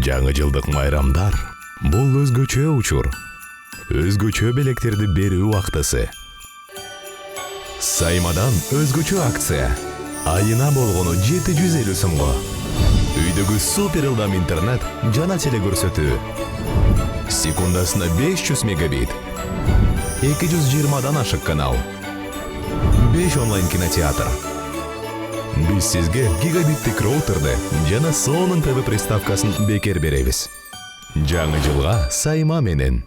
Жаңы жылдык майрамдар бул өзгөчө учур, өзгөчө белектерди берүү вактысы. Саймадан өзгөчө акция. Айына болгону 750 сомго. Үйдөгү супер ылдам интернет жана теле көрсөтүү. Секундасына 500 мегабит. 220дан ашык канал. 5 онлайн кинотеатр. Биз сизге гигабиттик роутерди жана сонун ТВ приставкасын бекер беребиз. Жаңы жылга Сайма менен.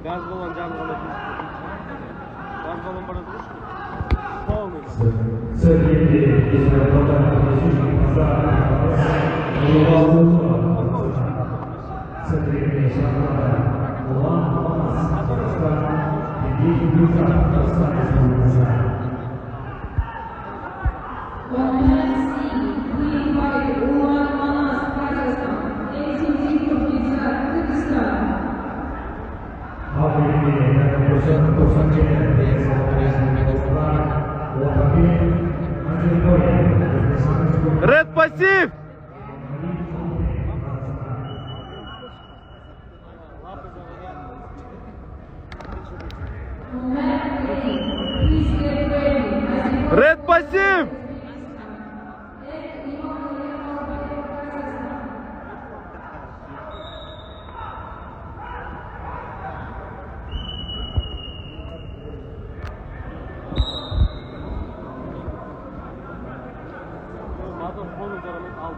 Gaz balon canlı balon. Gaz balon bana durur. Полный. Ред пассив! Ред пассив! Soranın aldı.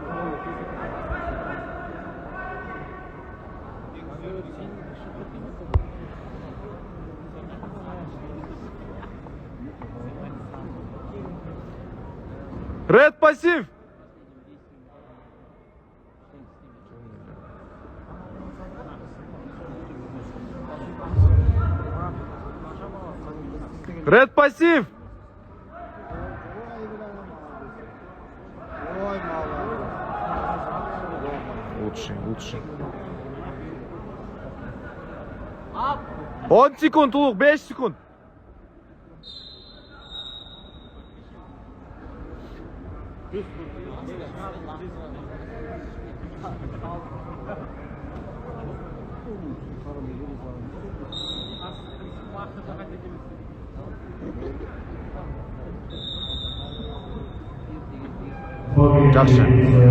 Red пассив. Red пассив. Лучший. 10 секунд, Улук, 5 секунд. Жақсы.